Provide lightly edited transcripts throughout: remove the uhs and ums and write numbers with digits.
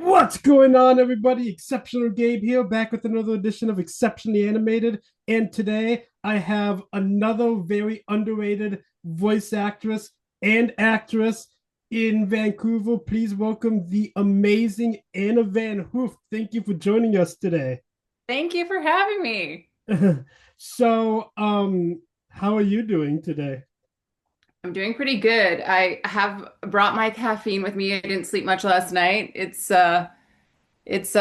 What's going on, everybody? Exceptional Gabe here, back with another edition of Exceptionally Animated. And today I have another very underrated voice actress and actress in Vancouver. Please welcome the amazing Anna Van Hooft. Thank you for joining us today. Thank you for having me. so, how are you doing today? I'm doing pretty good. I have brought my caffeine with me. I didn't sleep much last night. But it's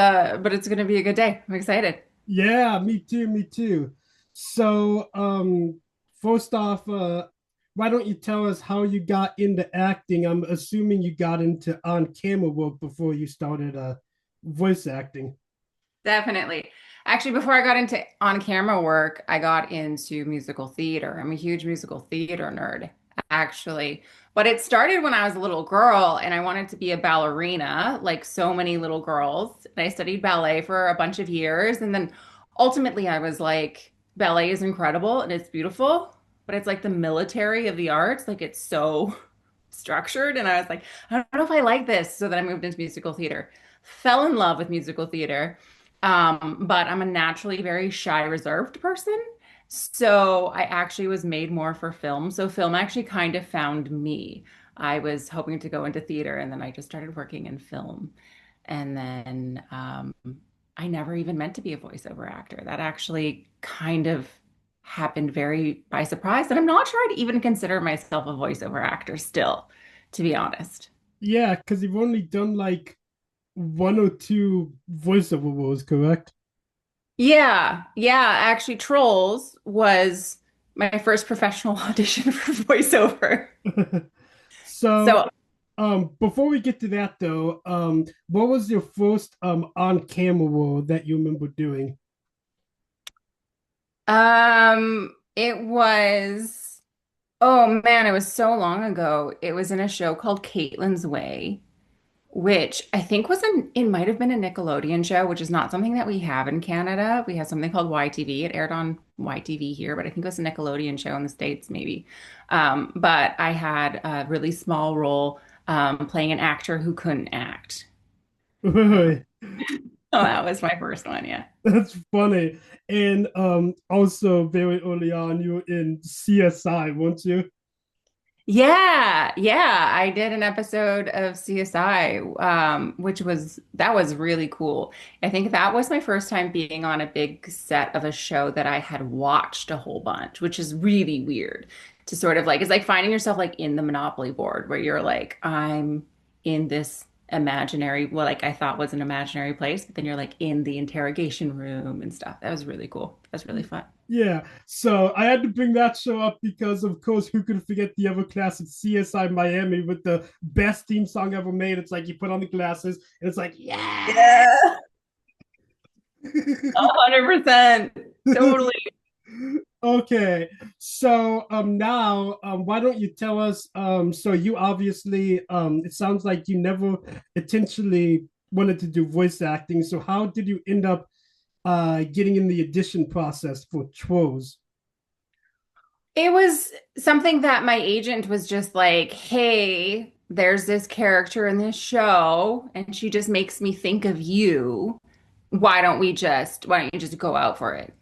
gonna be a good day. I'm excited. Yeah, me too, me too. So, first off, why don't you tell us how you got into acting? I'm assuming you got into on-camera work before you started voice acting. Definitely. Actually, before I got into on-camera work, I got into musical theater. I'm a huge musical theater nerd, actually. But it started when I was a little girl and I wanted to be a ballerina, like so many little girls. And I studied ballet for a bunch of years. And then ultimately, I was like, ballet is incredible and it's beautiful, but it's like the military of the arts. Like it's so structured. And I was like, I don't know if I like this. So then I moved into musical theater, fell in love with musical theater. But I'm a naturally very shy, reserved person. So I actually was made more for film. So film actually kind of found me. I was hoping to go into theater and then I just started working in film. And then I never even meant to be a voiceover actor. That actually kind of happened very by surprise. And I'm not sure I'd even consider myself a voiceover actor still, to be honest. Yeah, because you've only done like one or two voiceover roles, correct? Yeah, yeah. Actually, Trolls was my first professional audition for voiceover. So, So, before we get to that though, what was your first on-camera role that you remember doing? it was, oh man, it was so long ago. It was in a show called Caitlin's Way, which I think it might have been a Nickelodeon show, which is not something that we have in Canada. We have something called YTV. It aired on YTV here, but I think it was a Nickelodeon show in the States, maybe. But I had a really small role playing an actor who couldn't act. Um, so that was my first one, yeah. That's funny. And also very early on, you were in CSI, weren't you? Yeah, yeah, I did an episode of CSI, that was really cool. I think that was my first time being on a big set of a show that I had watched a whole bunch, which is really weird to sort of like, it's like finding yourself like in the Monopoly board where you're like, I'm in this imaginary, well, like I thought was an imaginary place, but then you're like in the interrogation room and stuff. That was really cool. That was really fun. Yeah. So I had to bring that show up because, of course, who could forget the ever classic CSI Miami with the best theme song ever made? It's like you put on the glasses and it's like, yeah. Yeah. 100%. Totally. Okay, so now why don't you tell us so you obviously it sounds like you never intentionally wanted to do voice acting, so how did you end up getting in the audition process for Trolls? It was something that my agent was just like, hey, there's this character in this show, and she just makes me think of you. Why don't you just go out for it?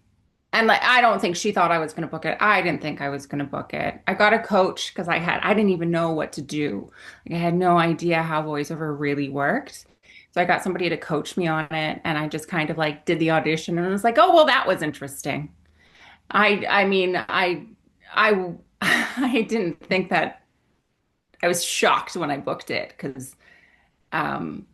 And like, I don't think she thought I was going to book it. I didn't think I was going to book it. I got a coach because I didn't even know what to do. Like, I had no idea how voiceover really worked. So I got somebody to coach me on it, and I just kind of like did the audition, and I was like, oh, well, that was interesting. I mean, I I didn't think that I was shocked when I booked it because um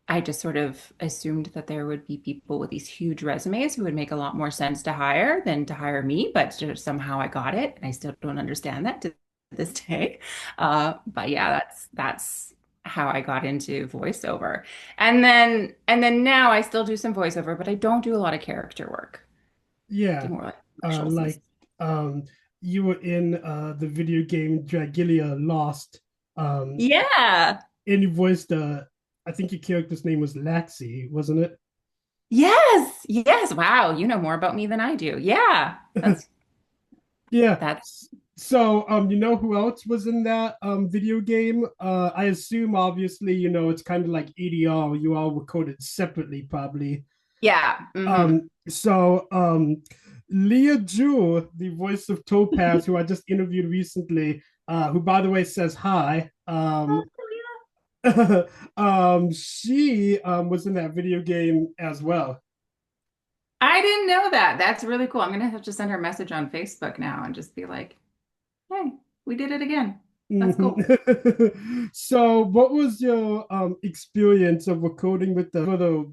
I just sort of assumed that there would be people with these huge resumes who would make a lot more sense to hire than to hire me, but just somehow I got it, and I still don't understand that to this day. But yeah, that's how I got into voiceover. And then now I still do some voiceover, but I don't do a lot of character work. I Yeah, do more like commercials and like um you were in the video game Dragilia Lost, yeah. and you voiced I think your character's name was Laxi, wasn't it? Yes. Yes. Wow. You know more about me than I do. Yeah. That's Yeah. that's So, you know who else was in that video game? I assume, obviously, it's kind of like EDR. You all were coded separately, probably. Yeah. So, Leah Jewell, the voice of Topaz, who I just interviewed recently, who, by the way, says hi. She was in that video game as well. I didn't know that. That's really cool. I'm gonna have to send her a message on Facebook now and just be like, hey, we did it again. That's cool. So, what was your experience of recording with the other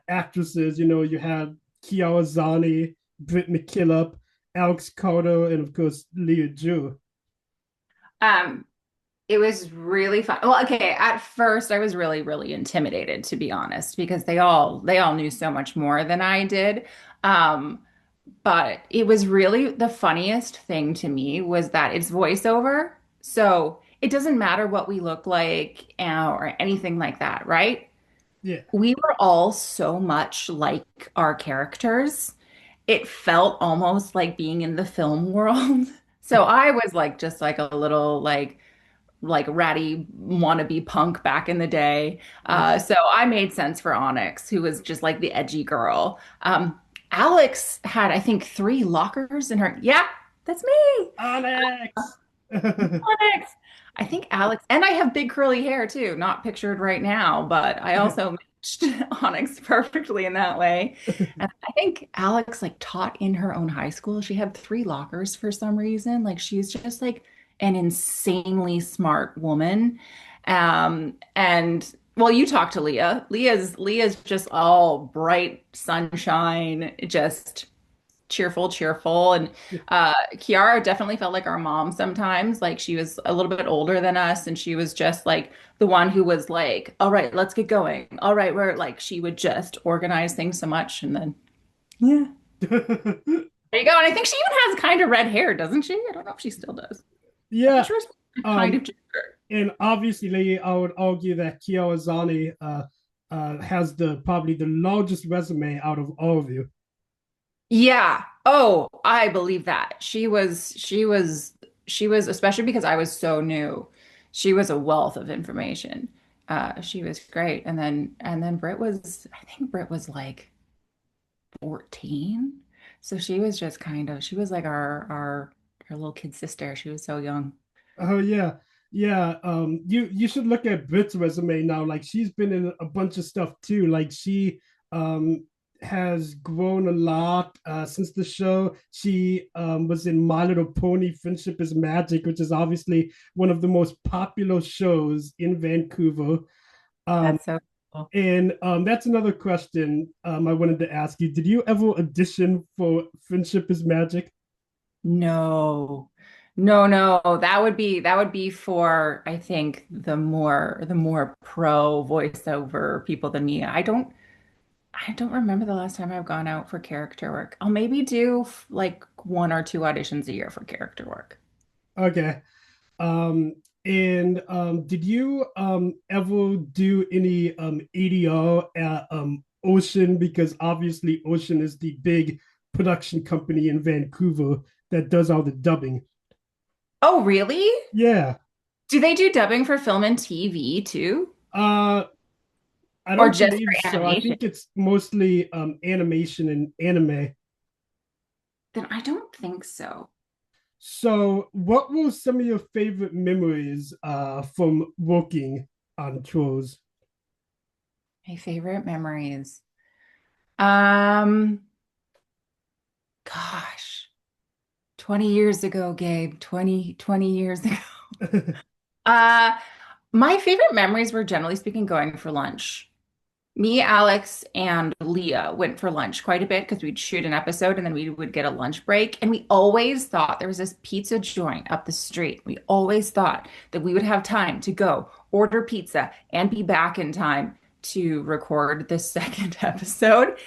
actresses? You had Kiara Zani, Britt McKillop, Alex Carter, and of course Leah Jew. Um, it was really fun. Well, okay, at first I was really, really intimidated, to be honest, because they all knew so much more than I did. Um, but it was really the funniest thing to me was that it's voiceover. So it doesn't matter what we look like or anything like that, right? Yeah. We were all so much like our characters. It felt almost like being in the film world. So I was like just like a little like ratty wannabe punk back in the day. So I made sense for Onyx, who was just like the edgy girl. Alex had, I think, three lockers in her. Yeah, that's me. Alex. Onyx. I think Alex, and I have big curly hair too, not pictured right now, but I also matched Onyx perfectly in that way. And I think Alex like taught in her own high school. She had three lockers for some reason. Like she's just like an insanely smart woman. And well, you talked to Leah. Leah's just all bright sunshine, just cheerful, cheerful. And Kiara definitely felt like our mom sometimes. Like she was a little bit older than us, and she was just like the one who was like, "All right, let's get going. All right, we're like," she would just organize things so much, and then yeah, there you go. And I think she even has kind of red hair, doesn't she? I don't know if she still does. I'm Yeah. sure it's kind Um, of ginger. and obviously, I would argue that Kiara Zani has the probably the largest resume out of all of you. Yeah. Oh, I believe that. She was, especially because I was so new. She was a wealth of information. She was great. And then Britt was, I think Britt was like 14. So she was just kind of, she was like our little kid sister. She was so young. Oh yeah, yeah. You should look at Brit's resume now. Like she's been in a bunch of stuff too. Like she um has grown a lot since the show. She was in My Little Pony: Friendship is Magic, which is obviously one of the most popular shows in Vancouver. Um, That's so cool. and that's another question I wanted to ask you. Did you ever audition for Friendship is Magic? No. No, no, that would be for I think the more pro voiceover people than me. I don't remember the last time I've gone out for character work. I'll maybe do like one or two auditions a year for character work. Okay. Um, and did you ever do any ADR at Ocean? Because obviously Ocean is the big production company in Vancouver that does all the dubbing. Oh, really? Yeah. Do they do dubbing for film and TV too? Uh, I Or don't just believe for so. I animation? think it's mostly animation and anime. Then I don't think so. So, what were some of your favorite memories from working on Trolls? My favorite memories. Um, Gosh, 20 years ago, Gabe, 20 years ago. Uh, my favorite memories were generally speaking going for lunch. Me, Alex, and Leah went for lunch quite a bit because we'd shoot an episode and then we would get a lunch break. And we always thought there was this pizza joint up the street. We always thought that we would have time to go order pizza and be back in time to record the second episode.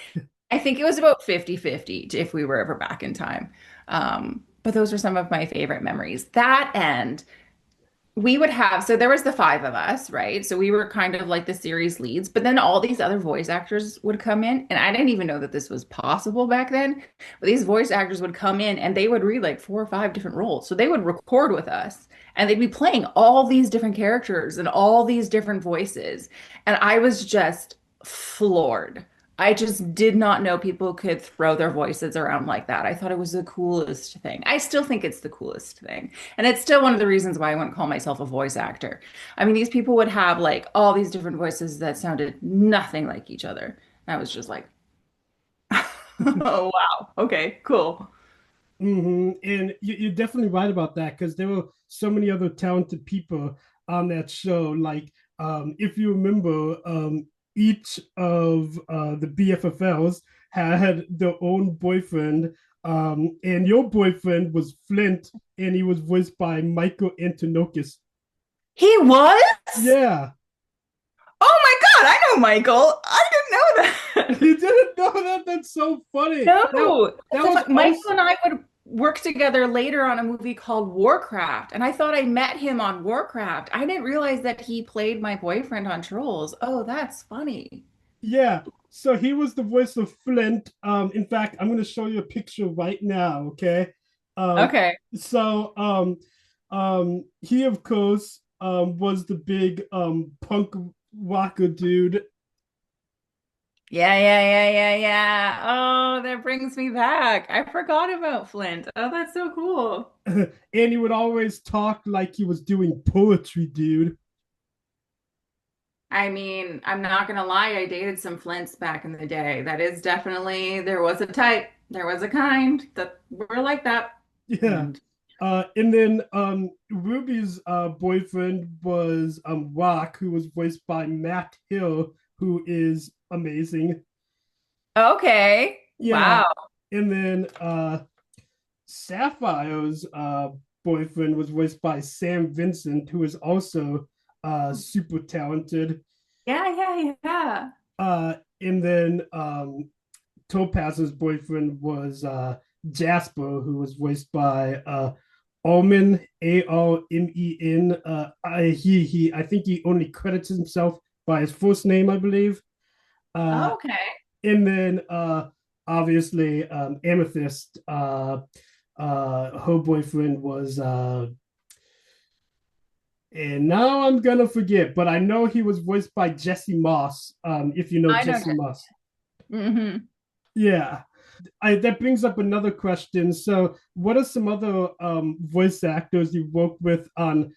I think it was about 50-50 if we were ever back in time. But those are some of my favorite memories. That and we would have, so there was the five of us, right? So we were kind of like the series leads, but then all these other voice actors would come in, and I didn't even know that this was possible back then. But these voice actors would come in and they would read like four or five different roles. So they would record with us and they'd be playing all these different characters and all these different voices. And I was just floored. I just did not know people could throw their voices around like that. I thought it was the coolest thing. I still think it's the coolest thing. And it's still one of the reasons why I wouldn't call myself a voice actor. I mean, these people would have like all these different voices that sounded nothing like each other. And I was just like, oh, wow. Okay, cool. And you're definitely right about that because there were so many other talented people on that show. Like, if you remember, each of the BFFLs had their own boyfriend, and your boyfriend was Flint, and he was voiced by Michael Antonokis. He was? Yeah, Oh my God, I know Michael. I didn't know that. you didn't know that? That's so funny. No. That So was Michael also and I would work together later on a movie called Warcraft, and I thought I met him on Warcraft. I didn't realize that he played my boyfriend on Trolls. Oh, that's funny. Yeah. So he was the voice of Flint. In fact, I'm going to show you a picture right now. Okay. Um, Okay. he of course was the big punk rocker dude, Yeah. Oh, that brings me back. I forgot about Flint. Oh, that's so cool. and he would always talk like he was doing poetry, dude. I mean, I'm not gonna lie, I dated some Flints back in the day. That is definitely, there was a type, there was a kind that were like that. Yeah. And And then Ruby's boyfriend was Rock, who was voiced by Matt Hill, who is amazing. okay. Yeah. Wow. And then Sapphire's boyfriend was voiced by Sam Vincent, who is also super talented. Yeah. And then Topaz's boyfriend was Jasper, who was voiced by Almen, Almen. I think he only credits himself by his first name, I believe. Uh, Okay. and then obviously Amethyst, her boyfriend was, and now I'm gonna forget, but I know he was voiced by Jesse Moss. If you know I know. Jesse Moss, Mm-hmm. yeah. That brings up another question. So, what are some other voice actors you've worked with on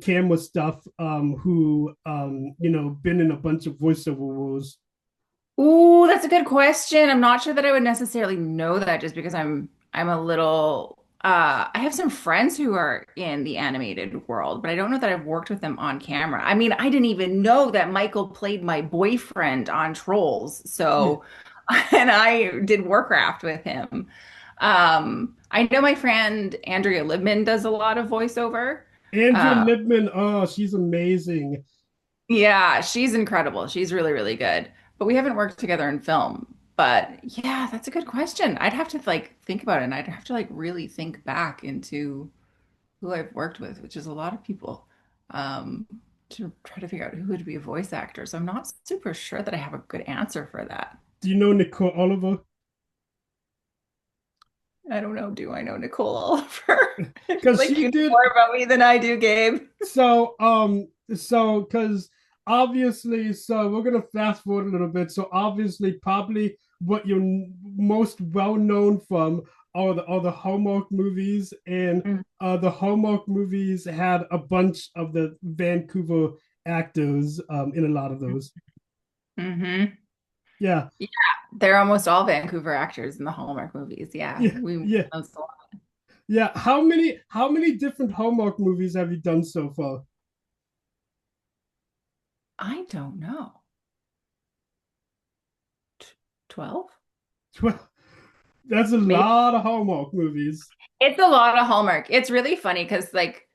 camera stuff who been in a bunch of voiceover roles? Ooh, that's a good question. I'm not sure that I would necessarily know that just because I'm a little I have some friends who are in the animated world, but I don't know that I've worked with them on camera. I mean, I didn't even know that Michael played my boyfriend on Trolls. Yeah. So, and I did Warcraft with him. I know my friend Andrea Libman does a lot of voiceover. Andrea Uh, Libman, oh, she's amazing. Yeah, she's incredible. She's really, really good. But we haven't worked together in film. But yeah, that's a good question. I'd have to like think about it and I'd have to like really think back into who I've worked with, which is a lot of people, um, to try to figure out who would be a voice actor. So I'm not super sure that I have a good answer for that. Do you know Nicole Oliver? I don't know. Do I know Nicole Oliver? I feel Because like she you know did. more about me than I do, Gabe. Because obviously, so we're gonna fast forward a little bit. So obviously, probably what you're most well known from are the Hallmark movies, and the Hallmark movies had a bunch of the Vancouver actors in a lot of those. Mm-hmm. Yeah, Yeah, they're almost all Vancouver actors in the Hallmark movies. Yeah, yeah, we yeah, that's a lot. yeah. How many different Hallmark movies have you done so far? I don't know. 12? Well, that's a Maybe. lot of Hallmark movies. It's a lot of Hallmark. It's really funny because like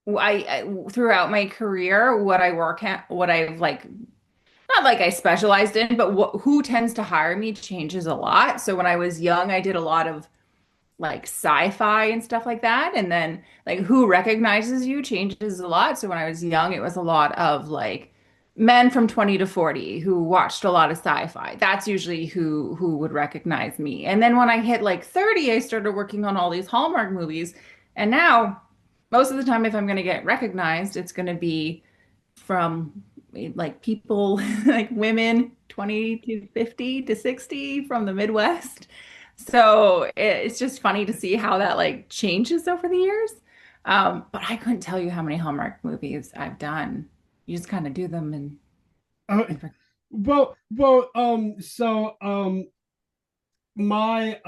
throughout my career, what I work at, what I've like not like I specialized in, but who tends to hire me changes a lot. So when I was young, I did a lot of like sci-fi and stuff like that. And then like who recognizes you changes a lot. So when I was young, it was a lot of like men from 20 to 40 who watched a lot of sci-fi. That's usually who would recognize me. And then when I hit like 30, I started working on all these Hallmark movies. And now most of the time if I'm going to get recognized, it's going to be from like people like women 20 to 50 to 60 from the Midwest. So it's just funny to see how that like changes over the years. But I couldn't tell you how many Hallmark movies I've done. You just kind of do them Uh, and forget. my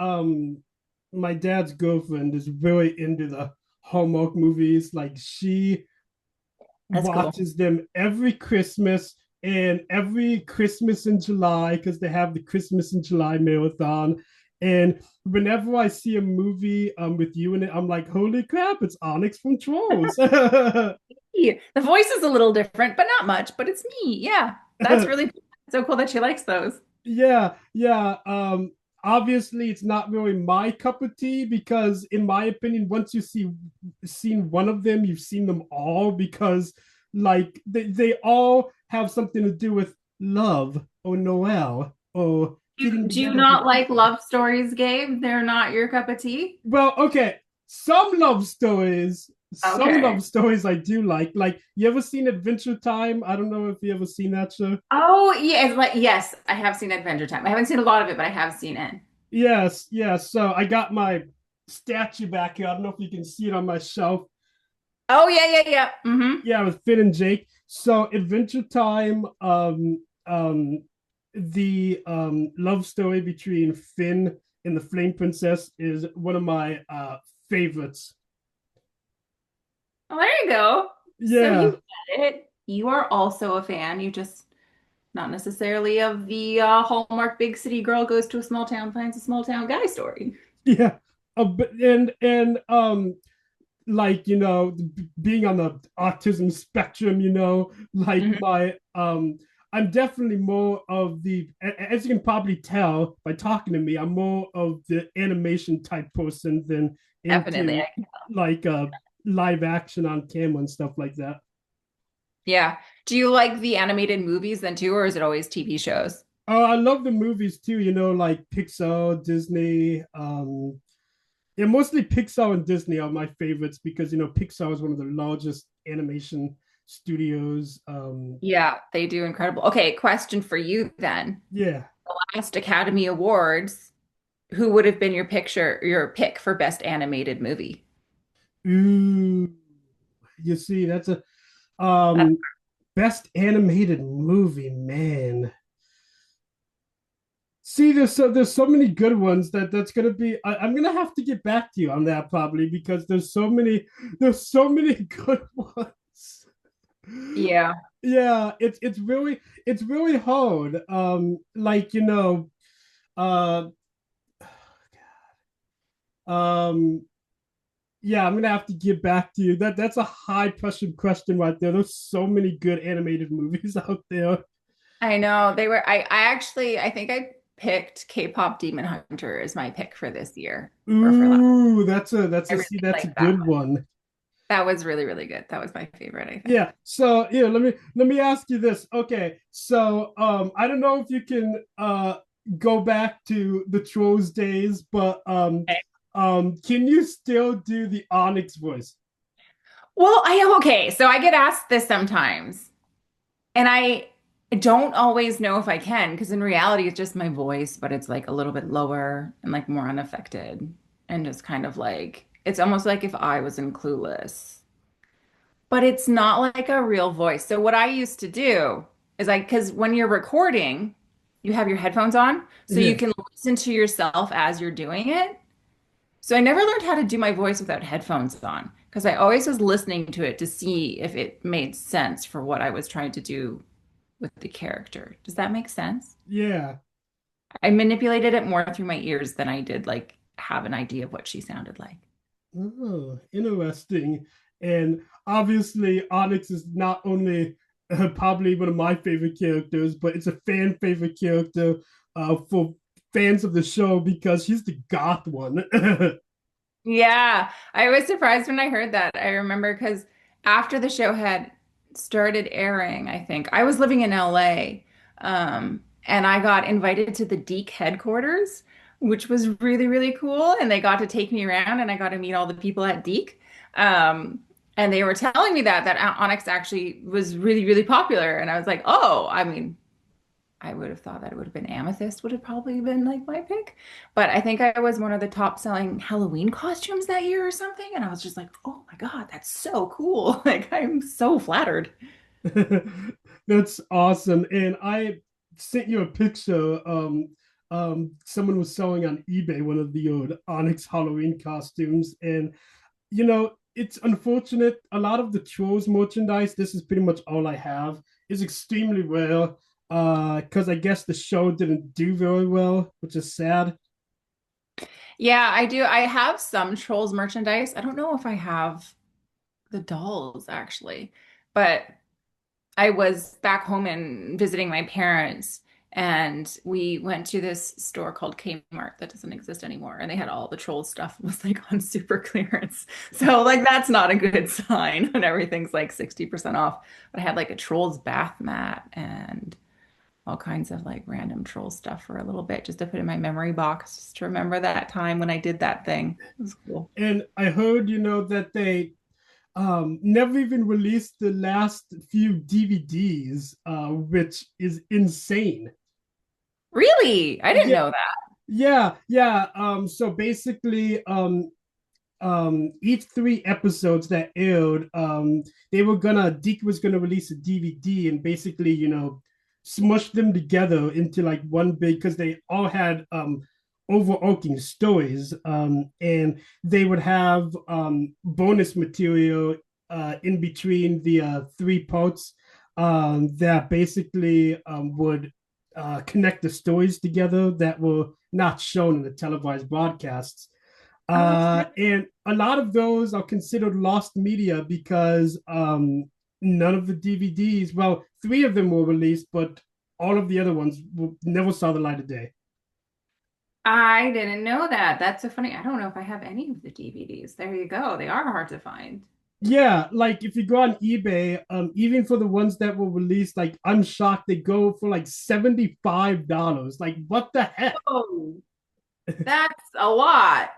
my dad's girlfriend is really into the Hallmark movies. Like she That's cool. watches them every Christmas and every Christmas in July because they have the Christmas in July marathon. And whenever I see a movie with you in it, I'm like, holy crap, it's Onyx from Trolls. Yeah. The voice is a little different, but not much, but it's me. Yeah. That's really cool. So cool that she likes those. yeah. Obviously, it's not really my cup of tea because, in my opinion, once you seen one of them, you've seen them all because, like, they all have something to do with love or Noel or getting Do you together with not like people. love stories, Gabe? They're not your cup of tea? Well, okay, some Okay. love stories I do like. Like, you ever seen Adventure Time? I don't know if you ever seen that show. Oh, yeah, it's like yes, I have seen Adventure Time. I haven't seen a lot of it, but I have seen it. Yes. So I got my statue back here. I don't know if you can see it on my shelf. Oh, yeah. Yeah, with Finn and Jake. So Adventure Time, the love story between Finn and the Flame Princess is one of my favorites. Well, there you go. So you Yeah, get it. You are also a fan. You just not necessarily of the Hallmark big city girl goes to a small town, finds a small town guy story. yeah. And like being on the autism spectrum, like Mhm. my I'm definitely more of the, as you can probably tell by talking to me, I'm more of the animation type person than Definitely. into like live action on camera and stuff like that. Yeah. Do you like the animated movies then too, or is it always TV shows? Oh, I love the movies too, like Pixar, Disney. Yeah, mostly Pixar and Disney are my favorites because Pixar is one of the largest animation studios. Yeah, they do incredible. Okay, question for you then. Yeah. Last Academy Awards, who would have been your pick for best animated movie? Ooh, you see, that's a That's, best animated movie, man. See, there's so many good ones that's gonna be. I'm gonna have to get back to you on that probably because there's so many good ones. yeah. Yeah, it's really hard. Like uh, um, yeah, I'm gonna have to get back to you. That's a high pressure question right there. There's so many good animated movies out there. I know they were. I think I picked K-pop Demon Hunter as my pick for this year or for last. Ooh, that's I a really see, that's a like that good one. one. That was really, really good. That was my favorite, I think. Yeah. So yeah, let me ask you this. Okay. So I don't know if you can go back to the Trolls days, but Okay. can you still do the Onyx voice? Well, I am okay. So I get asked this sometimes, and I don't always know if I can because in reality, it's just my voice, but it's like a little bit lower and like more unaffected and just kind of like it's almost like if I was in Clueless. But it's not like a real voice. So what I used to do is like, because when you're recording, you have your headphones on, so you Yeah. can listen to yourself as you're doing it. So I never learned how to do my voice without headphones on because I always was listening to it to see if it made sense for what I was trying to do with the character. Does that make sense? Yeah. I manipulated it more through my ears than I did like have an idea of what she sounded like. Oh, interesting. And obviously, Onyx is not only probably one of my favorite characters, but it's a fan favorite character for fans of the show because she's the goth one. Yeah, I was surprised when I heard that. I remember because after the show had started airing, I think I was living in LA, and I got invited to the Deke headquarters, which was really, really cool. And they got to take me around, and I got to meet all the people at Deke. Um, and they were telling me that Onyx actually was really, really popular, and I was like, oh, I mean. I would have thought that it would have been Amethyst would have probably been like my pick. But I think I was one of the top selling Halloween costumes that year or something. And I was just like, oh my God, that's so cool. Like I'm so flattered. That's awesome. And I sent you a picture. Someone was selling on eBay one of the old Onyx Halloween costumes, and it's unfortunate. A lot of the Trolls merchandise, this is pretty much all I have, is extremely rare. Because I guess the show didn't do very well, which is sad. Yeah, I do. I have some Trolls merchandise. I don't know if I have the dolls actually, but I was back home and visiting my parents, and we went to this store called Kmart that doesn't exist anymore, and they had all the troll stuff was like on super clearance. So like that's not a good sign when everything's like 60% off. But I had like a trolls bath mat and all kinds of like random troll stuff for a little bit just to put in my memory box just to remember that time when I did that thing. It was cool. And I heard, that they never even released the last few DVDs, which is insane. Really? I didn't Yeah, know that. yeah. So basically, each three episodes that aired, Deke was gonna release a DVD and basically, smush them together into like one big, because they all had overarching stories, and they would have bonus material in between the three parts, that basically would connect the stories together that were not shown in the televised broadcasts. Oh, that's great. And a lot of those are considered lost media because none of the DVDs, well, three of them were released, but all of the other ones never saw the light of day. I didn't know that. That's so funny. I don't know if I have any of the DVDs. There you go. They are hard to find. Yeah, like if you go on eBay, even for the ones that were released, like I'm shocked they go for like $75. Like, what the heck? Oh, that's a lot,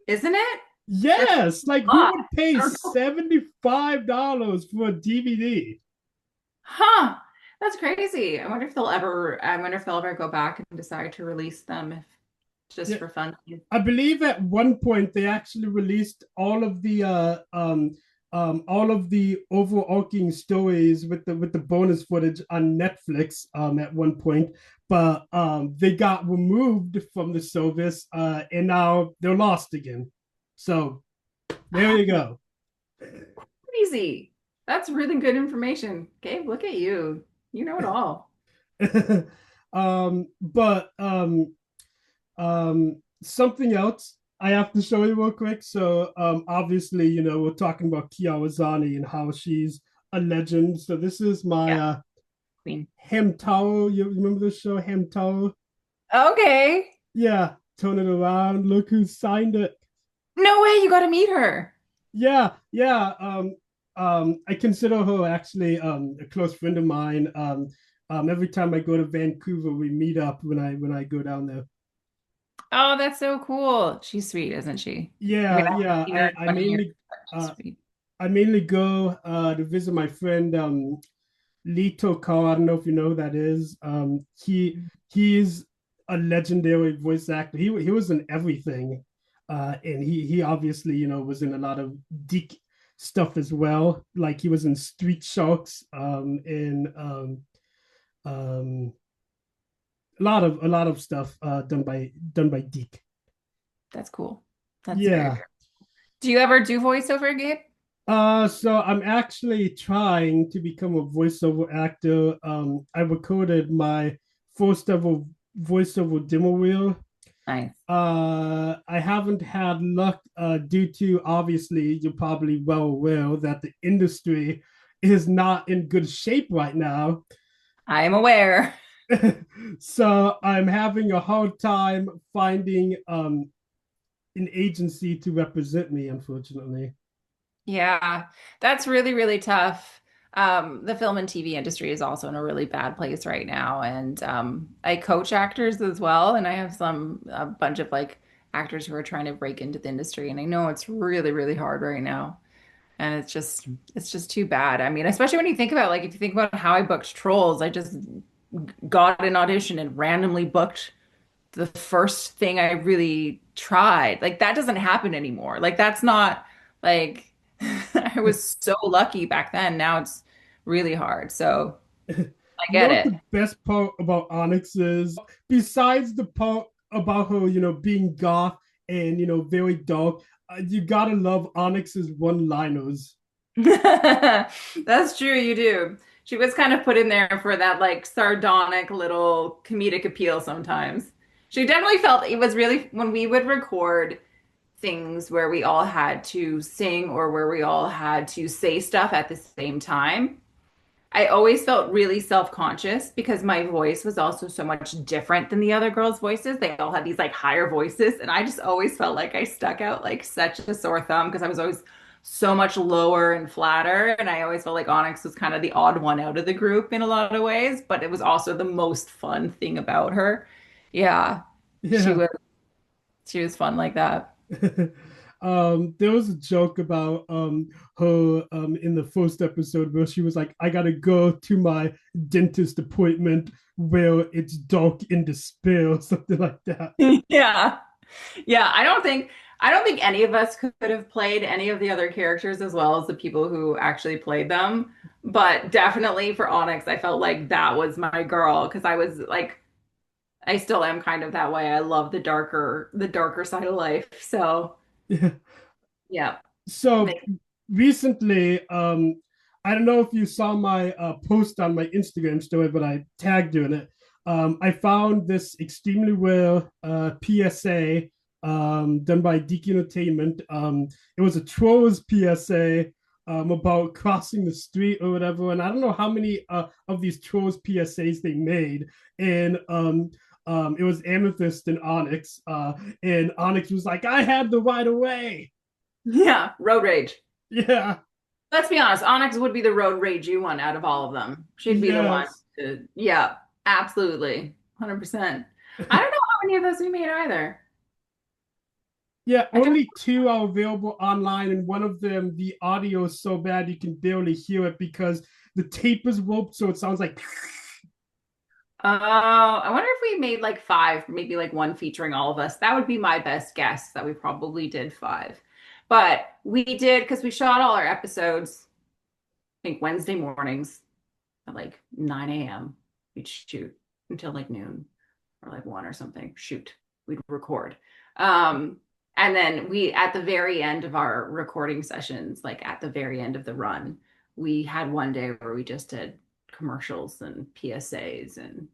isn't it? That's Yes, like a who lot. would pay I don't know. $75 for a DVD? Huh. That's crazy. I wonder if they'll ever go back and decide to release them if just Yeah, for fun. I believe at one point they actually released all of the overarching stories with the bonus footage on Netflix at one point, but they got removed from the service, and now they're lost again. So there you go. Crazy. That's really good information. Gabe, look at you. You know it all. But something else I have to show you real quick. So obviously, we're talking about Kiawazani and how she's a legend. So this is my Yeah, Queen. Hem Towel. You remember the show Hem Towel? Okay. Yeah, turn it around. Look who signed it. No way, you got to meet her. Yeah. I consider her actually a close friend of mine. Every time I go to Vancouver, we meet up when I go down there. Oh, that's so cool. She's sweet, isn't she? I mean, Yeah, I haven't yeah. seen her I in I 20 years, mainly but she's uh sweet. I mainly go to visit my friend Lito Carr. I don't know if you know who that is. He's a legendary voice actor. He was in everything, and he obviously was in a lot of Deke stuff as well. Like he was in Street Sharks, and um, a lot of stuff done by Deke. That's cool. That's very, Yeah. very. Do you ever do voiceover, Gabe? So I'm actually trying to become a voiceover actor. I recorded my first ever voiceover demo reel. Nice. I haven't had luck, due to, obviously you're probably well aware that the industry is not in good shape right now. I am aware. So I'm having a hard time finding an agency to represent me, unfortunately. Yeah, that's really, really tough. The film and TV industry is also in a really bad place right now. And I coach actors as well. And I have a bunch of like actors who are trying to break into the industry. And I know it's really, really hard right now. And it's just too bad. I mean, especially when you think about like, if you think about how I booked Trolls, I just got an audition and randomly booked the first thing I really tried. Like that doesn't happen anymore. Like that's not like I was so lucky back then. Now it's really hard. So I You get know what it. the best part about Onyx is? Besides the part about her, being goth and very dark, you gotta love Onyx's one-liners. That's true, you do. She was kind of put in there for that like sardonic little comedic appeal sometimes. She definitely felt it was really when we would record things where we all had to sing or where we all had to say stuff at the same time. I always felt really self-conscious because my voice was also so much different than the other girls' voices. They all had these like higher voices, and I just always felt like I stuck out like such a sore thumb because I was always so much lower and flatter, and I always felt like Onyx was kind of the odd one out of the group in a lot of ways, but it was also the most fun thing about her. Yeah, she Yeah. was she was fun like that. There was a joke about her in the first episode where she was like, I gotta go to my dentist appointment where it's dark in despair or something like that. Yeah. Yeah, I don't think any of us could have played any of the other characters as well as the people who actually played them. But definitely for Onyx, I felt like that was my girl because I was like I still am kind of that way. I love the darker side of life. So, Yeah. yeah. So recently, I don't know if you saw my post on my Instagram story, but I tagged you in it. I found this extremely rare PSA done by Geek Entertainment. It was a Trolls PSA about crossing the street or whatever, and I don't know how many of these Trolls PSAs they made, and it was Amethyst and Onyx, and Onyx was like, "I had the right of way." Yeah, road rage. Yeah. Let's be honest, Onyx would be the road ragey one out of all of them. She'd be the one Yes. to, yeah, absolutely. 100%. I don't know how many of those we made either. Yeah, I don't. only two are available online, and one of them, the audio is so bad you can barely hear it because the tape is warped, so it sounds like. I wonder if we made like five, maybe like one featuring all of us. That would be my best guess that we probably did five. But we did because we shot all our episodes, I think Wednesday mornings at like 9 a.m. We'd shoot until like noon or like one or something. Shoot, we'd record. Um, and then we, at the very end of our recording sessions, like at the very end of the run, we had one day where we just did commercials and PSAs and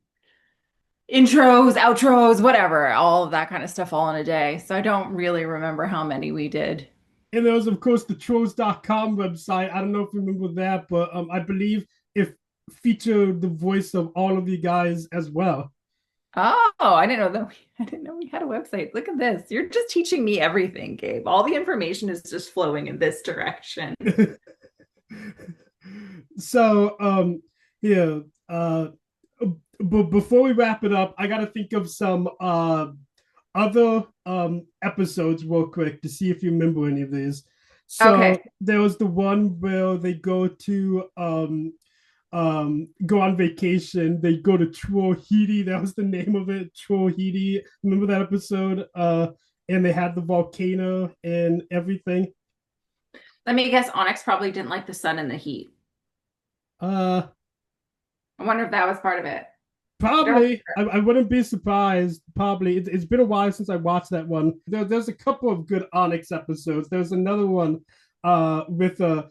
intros, outros, whatever, all of that kind of stuff all in a day. So I don't really remember how many we did. And there was, of course, the trolls.com website. I don't know if you remember that, but I believe it featured the voice of all of you guys as well. Oh, I didn't know we had a website. Look at this. You're just teaching me everything, Gabe. All the information is just flowing in this direction. So, yeah, but before we wrap it up, I got to think of some other episodes real quick to see if you remember any of these. Okay. So there was the one where they go on vacation. They go to Trohidi. That was the name of it, Trohidi. Remember that episode? And they had the volcano and everything. Let me guess, Onyx probably didn't like the sun and the heat. Uh, I wonder if that was part of it. You don't. Probably. I wouldn't be surprised. Probably. It's been a while since I watched that one. There's a couple of good Onyx episodes. There's another one with a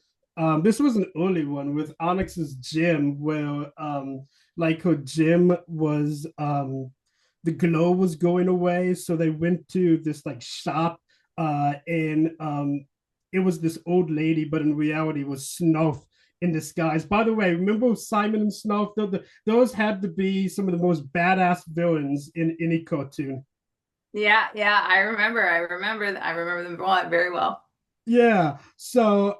this was an early one with Onyx's gym where like her gym was the glow was going away. So they went to this like shop and it was this old lady, but in reality it was Snuff in disguise. By the way, remember Simon and Snuff? Those had to be some of the most badass villains in any cartoon. Yeah, yeah, I remember them very well. Yeah. Snuff,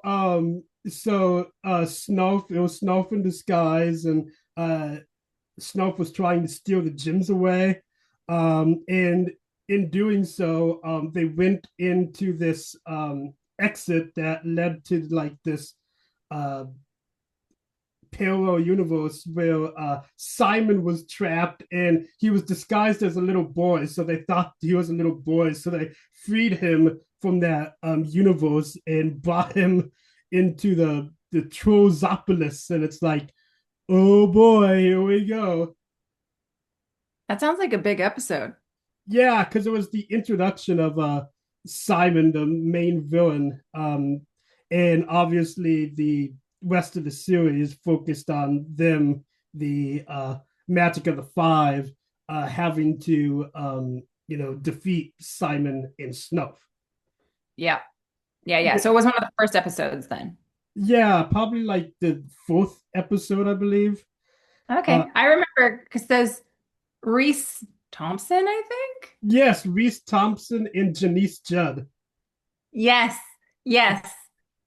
it was Snuff in disguise, and Snuff was trying to steal the gems away. And in doing so, they went into this exit that led to like this uh parallel universe where Simon was trapped and he was disguised as a little boy. So they thought he was a little boy. So they freed him from that universe and brought him into the Trozopolis. And it's like, oh boy, here we go. That sounds like a big episode. Yeah, because it was the introduction of Simon, the main villain, and obviously the rest of the series focused on them, the Magic of the Five, having to defeat Simon and Snuff. Yeah. Yeah, yeah. So it was one of the first episodes then. Yeah, probably like the fourth episode, I believe. Uh, Okay. I remember because there's Reese Thompson, I think. yes, Reese Thompson and Janice Judd. Yes. Yes.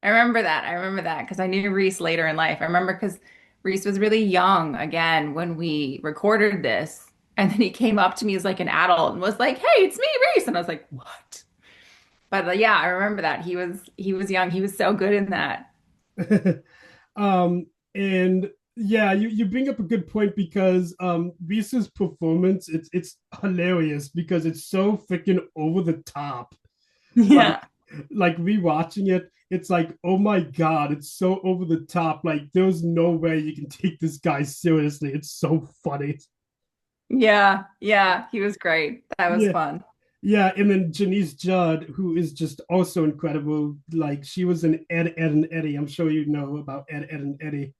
I remember that because I knew Reese later in life. I remember because Reese was really young again when we recorded this. And then he came up to me as like an adult and was like, "Hey, it's me, Reese." And I was like, "What?" But yeah, I remember that. He was young. He was so good in that. um, and yeah, you bring up a good point because Reese's performance it's hilarious because it's so freaking over the top. Like Yeah. like rewatching it, it's like, oh my god, it's so over the top. Like there's no way you can take this guy seriously. It's so funny. Yeah. Yeah. He was great. That was Yeah. fun. Yeah, and then Janice Judd, who is just also incredible. Like she was in Ed, Ed and Eddie. I'm sure you know about Ed, Ed and Eddie.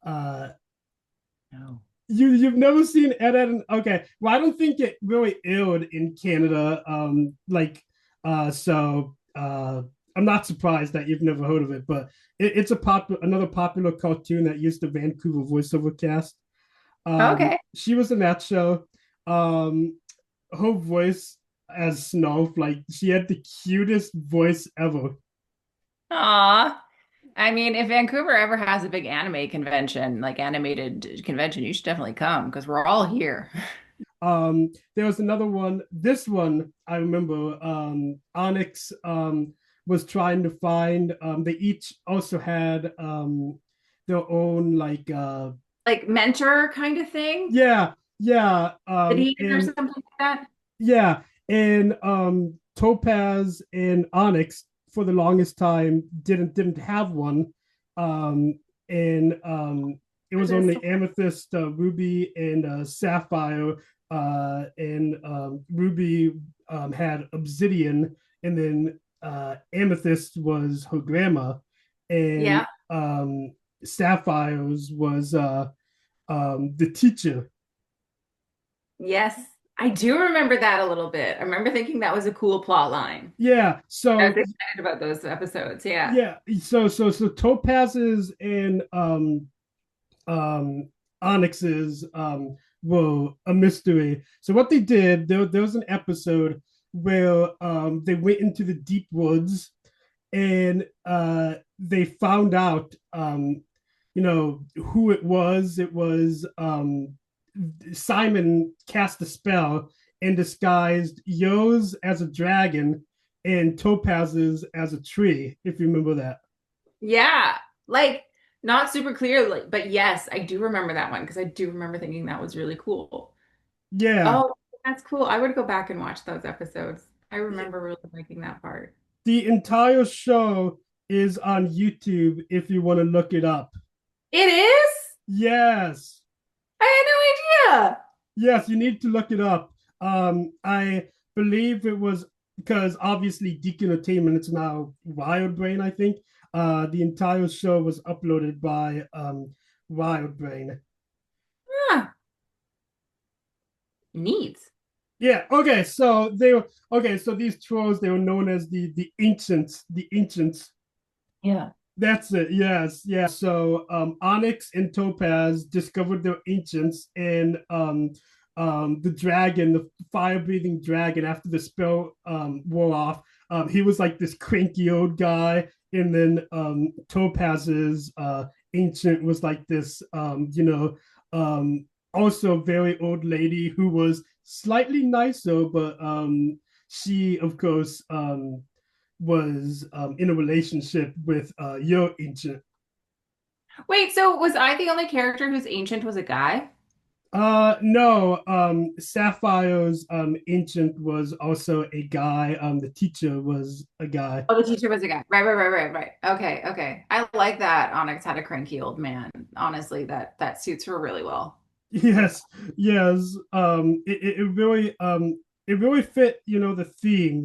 Uh, No. you've never seen Ed, Ed and okay. Well, I don't think it really aired in Canada. I'm not surprised that you've never heard of it, but it's another popular cartoon that used the Vancouver voiceover cast. Okay. She was in that show. Her voice as Snow, like she had the cutest voice ever. Aw. I mean, if Vancouver ever has a big anime convention, like animated convention, you should definitely come because we're all here. There was another one. This one I remember. Onyx was trying to find. They each also had their own like Like mentor kind of thing. yeah, yeah, Did he or and something like that? yeah, and Topaz and Onyx for the longest time didn't have one, and it Or was this? only Amethyst, Ruby, and Sapphire, and Ruby had Obsidian, and then Amethyst was her grandma, and Yeah. Sapphire's was the teacher. Yes. I do remember that a little bit. I remember thinking that was a cool plot line. Yeah, I was so excited about those episodes. Yeah. yeah, so topazes and onyxes were a mystery. So what they did, there was an episode where they went into the deep woods and they found out who it was. It was Simon cast a spell and disguised Yo's as a dragon and Topaz's as a tree, if you remember that. Yeah. Like not super clearly, but yes, I do remember that one because I do remember thinking that was really cool. Yeah. Oh, that's cool. I would go back and watch those episodes. I remember really liking that part. The entire show is on YouTube if you want to look it up. It is? Yes. I had no idea. Yes, you need to look it up. I believe it was because obviously Deacon Entertainment, it's now Wild Brain, I think. The entire show was uploaded by Wild Brain. Huh. Neat. Yeah, okay, so they were okay, so these trolls they were known as the ancients, the ancients. Yeah. That's it. Yes, yeah. So Onyx and Topaz discovered their ancients, and the dragon, the fire breathing dragon, after the spell wore off, he was like this cranky old guy. And then Topaz's ancient was like this, also very old lady who was slightly nicer, but she, of course, was in a relationship with your ancient. Wait, so was I the only character whose ancient was a guy? No, Sapphire's ancient was also a guy. The teacher was a guy. Oh, the teacher was a guy. Right. Okay, okay. I like that Onyx had a cranky old man. Honestly, that suits her really well. Yes, yes. It really fit, the theme,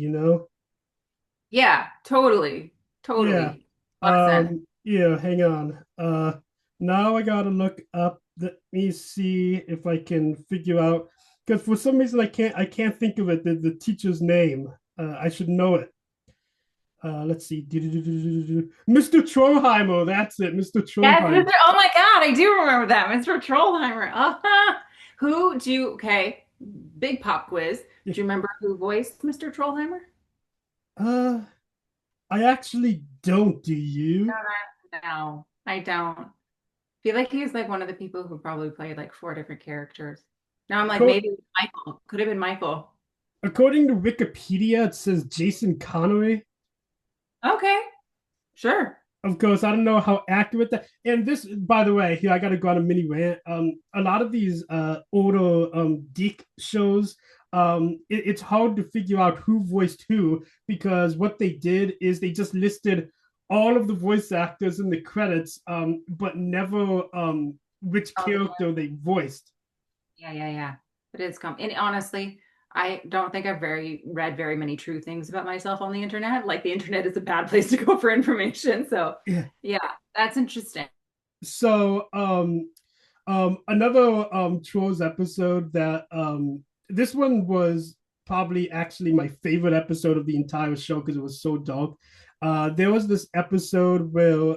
Yeah, totally. Yeah. Totally. A lot of sense. Yeah, hang on. Now I gotta look up. Let me see if I can figure out, because for some reason I can't think of it, the teacher's name. I should know it. Let's see. Mr. Trollheimer, that's it, Mr. Yes, Trollheimer. Mr. Oh my God, I do remember that. Mr. Trollheimer. Who do you, okay, big pop quiz. Yeah. Do you remember who voiced Mr. Trollheimer? Uh, I actually don't. Do you? No, I don't. Feel like he's like one of the people who probably played like four different characters. Now I'm like, Co- maybe Michael. Could have been Michael. According to Wikipedia, it says Jason Connery. Okay, sure. Of course, I don't know how accurate that. And this, by the way, here I got to go on a mini rant. A lot of these older Deke shows, it's hard to figure out who voiced who, because what they did is they just listed all of the voice actors in the credits, but never which Oh, character they voiced. yeah. It is and honestly, I don't think I've read very many true things about myself on the internet. Like the internet is a bad place to go for information. So Yeah. yeah, that's interesting. So another Trolls episode that this one was probably actually my favorite episode of the entire show because it was so dark. There was this episode where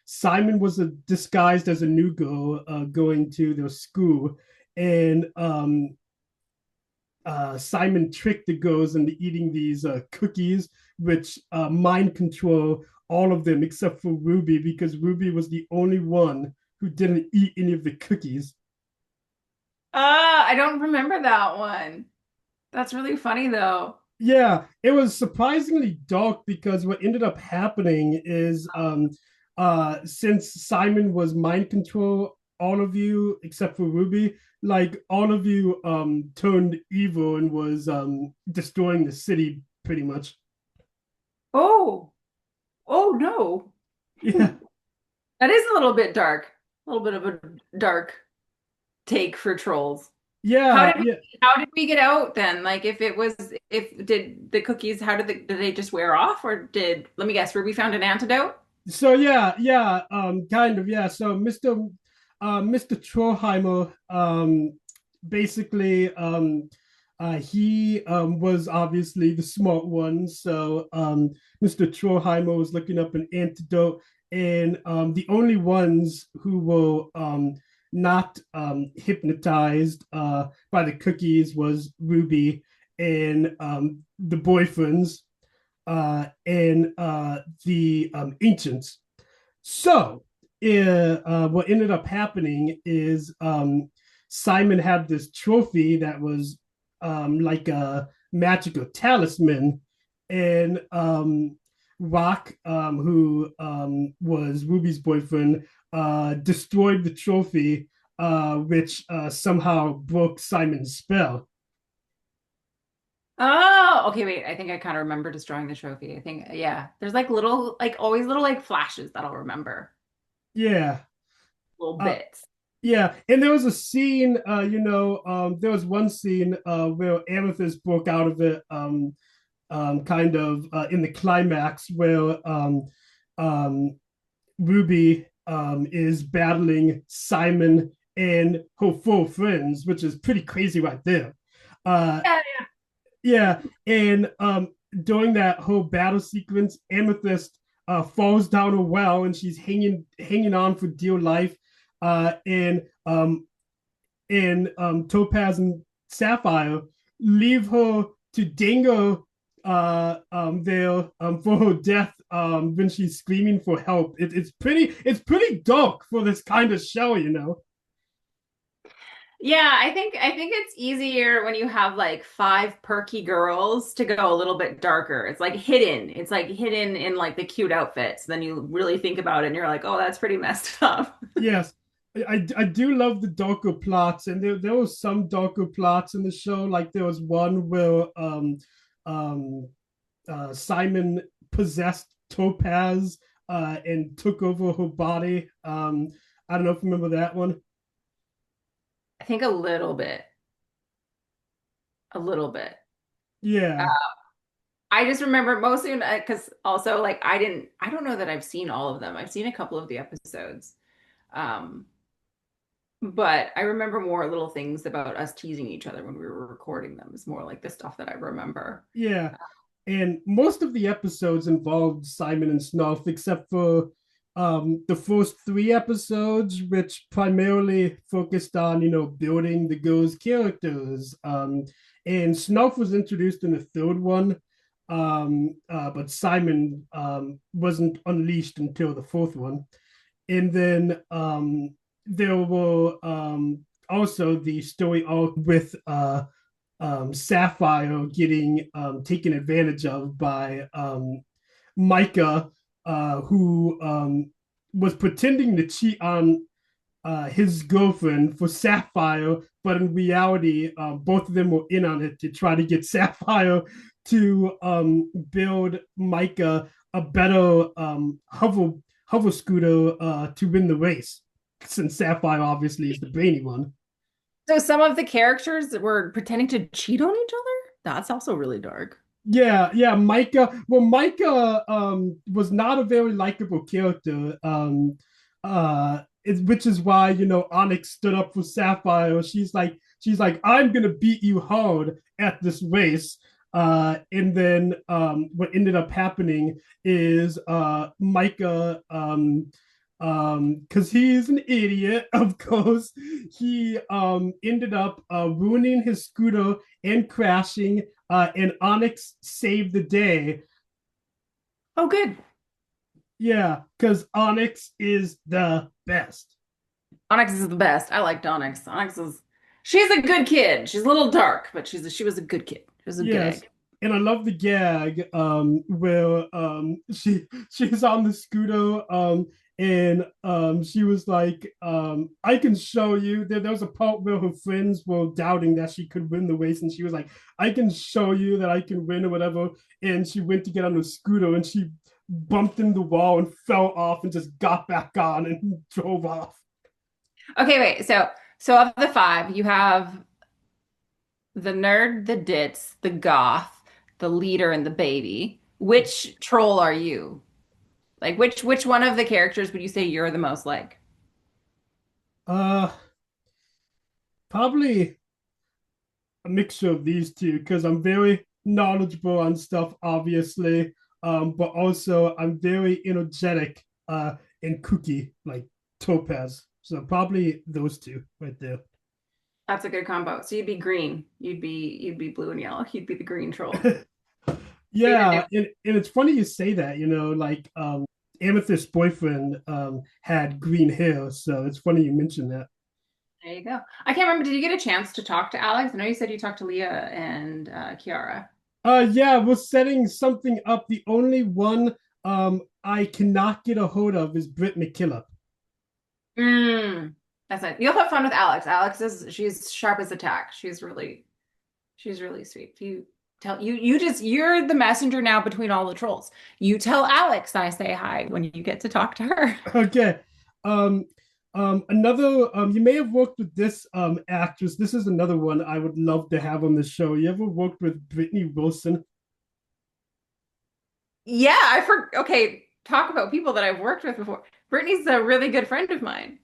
Simon was disguised as a new girl going to their school, and Simon tricked the girls into eating these cookies, which mind control all of them except for Ruby, because Ruby was the only one who didn't eat any of the cookies. I don't remember that one. That's really funny though. Yeah, it was surprisingly dark because what ended up happening is since Simon was mind control all of you except for Ruby, like all of you turned evil and was destroying the city pretty much. Oh, oh no. Yeah. That is a little bit dark. A little bit of a dark take for trolls. How Yeah, did we, yeah. how did we get out then? Like if did the cookies did they just wear off or let me guess, Ruby found an antidote? So yeah, kind of, yeah. So Mr. Trollheimer, basically, he was obviously the smart one. So Mr. Trollheimer was looking up an antidote, and the only ones who were not hypnotized by the cookies was Ruby and the boyfriends and the ancients. So, what ended up happening is Simon had this trophy that was like a magical talisman, and Rock, who was Ruby's boyfriend, destroyed the trophy, which somehow broke Simon's spell. Oh, okay, wait. I think I kind of remember destroying the trophy. I think, yeah. There's like little, like always little like flashes that I'll remember. Yeah. Little Uh, bits. Yeah, and there was a scene, there was one scene where Amethyst broke out of it, kind of in the climax where um, Ruby is battling Simon and her four friends, which is pretty crazy right there. Uh, Yeah. yeah, and during that whole battle sequence, Amethyst falls down a well and she's hanging on for dear life, and and Topaz and Sapphire leave her to dangle there for her death when she's screaming for help. It's pretty dark for this kind of show, you know. Yeah, I think it's easier when you have like five perky girls to go a little bit darker. It's like hidden. It's like hidden in like the cute outfits. Then you really think about it and you're like, oh, that's pretty messed up. Yes, I do love the darker plots, and there was some darker plots in the show. Like there was one where um Simon possessed Topaz and took over her body. I don't know if you remember that one. I think a little bit. A little bit. Yeah, I just remember mostly because also like I don't know that I've seen all of them. I've seen a couple of the episodes. Um, but I remember more little things about us teasing each other when we were recording them. It's more like the stuff that I remember. yeah. And most of the episodes involved Simon and Snarf, except for the first three episodes, which primarily focused on building the girls' characters. And Snarf was introduced in the third one, but Simon wasn't unleashed until the fourth one. And then there were also the story arc with Sapphire getting taken advantage of by Micah, who was pretending to cheat on his girlfriend for Sapphire, but in reality, both of them were in on it to try to get Sapphire to build Micah a better hover scooter to win the race, since Sapphire obviously is the brainy one. So some of the characters that were pretending to cheat on each other? That's also really dark. Yeah, yeah, Micah. Well, Micah was not a very likable character. Which is why Onyx stood up for Sapphire. She's like, I'm gonna beat you hard at this race. And then what ended up happening is Micah because he's an idiot, of course. He ended up ruining his scooter and crashing, and Onyx saved the day. Oh, good. Yeah, because Onyx is the best. Onyx is the best. I liked Onyx. She's a good kid. She's a little dark, but she was a good kid. She was a good Yes, egg. and I love the gag where she's on the scooter and she was like I can show you. There was a part where her friends were doubting that she could win the race, and she was like, I can show you that I can win or whatever. And she went to get on the scooter, and she bumped in the wall and fell off and just got back on and drove off. Okay, wait. So of the five, you have the nerd, the ditz, the goth, the leader, and the baby. Which troll are you? Like which one of the characters would you say you're the most like? uh Probably a mixture of these two, because I'm very knowledgeable on stuff, obviously, but also I'm very energetic and kooky, like Topaz. So probably those two right there. That's a good combo. So you'd be green. You'd be blue and yellow. You'd be the green troll. Favorite new. Yeah, and it's funny you say that. Like Amethyst's boyfriend had green hair, so it's funny you mentioned that. There you go. I can't remember. Did you get a chance to talk to Alex? I know you said you talked to Leah and Kiara. Yeah, we're setting something up. The only one I cannot get a hold of is Britt McKillop. Mm, that's it. You'll have fun with Alex. She's sharp as a tack. She's really sweet. You're the messenger now between all the trolls. You tell Alex I say hi when you get to talk to her. Okay. Um, Another you may have worked with this actress. This is another one I would love to have on the show. You ever worked with Brittany Wilson? Yeah, okay, talk about people that I've worked with before. Brittany's a really good friend of mine.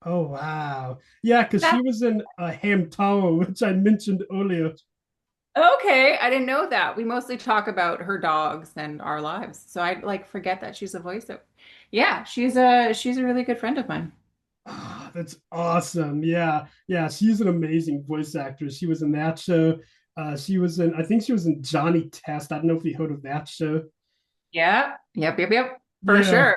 Oh wow. Yeah, because she That was in Ham Tower, which I mentioned earlier. okay, I didn't know that. We mostly talk about her dogs and our lives. So I like forget that she's a voice. Yeah, she's a really good friend of mine. Ah, that's awesome. Yeah. Yeah. She's an amazing voice actress. She was in that show. She was in, I think she was in Johnny Test. I don't know if you heard of that show. Yeah. Yep. For Yeah. sure.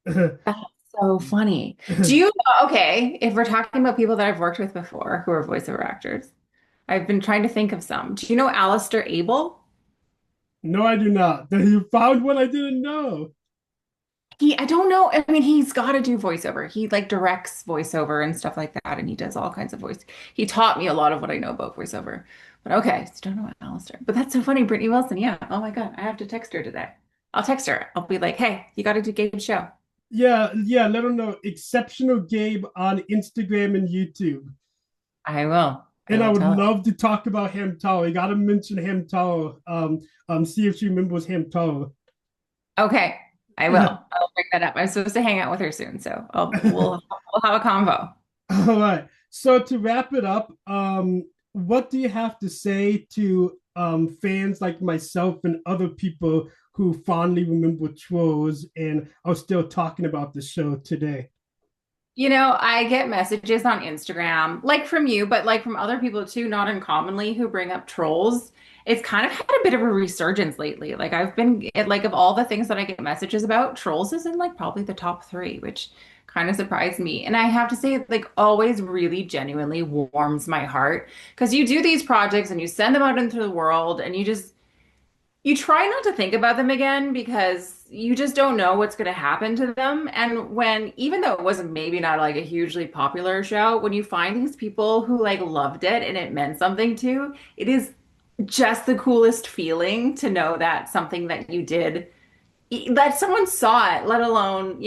That's so funny. Do you okay, if we're talking about people that I've worked with before who are voiceover actors, I've been trying to think of some. Do you know Alistair Abel? No, I do not. You found one I didn't know. I don't know. I mean, he's got to do voiceover. He like directs voiceover and stuff like that, and he does all kinds of voice. He taught me a lot of what I know about voiceover. But okay, so don't know Alistair. But that's so funny. Brittany Wilson, yeah. Oh my God, I have to text her today. I'll text her. I'll be like, hey, you got to do Gabe's show. Yeah. Yeah. Let them know. Exceptional Gabe on Instagram and YouTube. I will. I And I will would tell her. love to talk about Hamtaro. You got to mention Hamtaro. See if she remembers Hamtaro. Okay, I will. I'll bring that up. I'm supposed to hang out with her soon, so we'll have a convo. All right. So to wrap it up, what do you have to say to fans like myself and other people who fondly remember Trolls and are still talking about the show today? You know, I get messages on Instagram, like from you, but like from other people too, not uncommonly, who bring up trolls. It's kind of had a bit of a resurgence lately. Like I've been like of all the things that I get messages about, trolls is in like probably the top three, which kind of surprised me. And I have to say, it like always really genuinely warms my heart because you do these projects and you send them out into the world and you try not to think about them again because you just don't know what's going to happen to them. And when, even though it wasn't maybe not like a hugely popular show, when you find these people who like loved it and it meant something to, it is just the coolest feeling to know that something that you did, that someone saw it, let alone,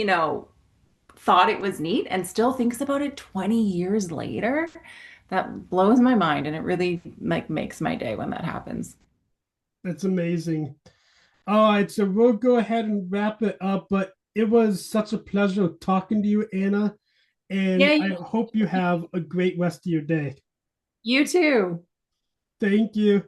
thought it was neat and still thinks about it 20 years later. That blows my mind and it really like makes my day when that happens. That's amazing. All right, so we'll go ahead and wrap it up. But it was such a pleasure talking to you, Anna, and Yeah, I hope you have a great rest of your day. you too. Thank you.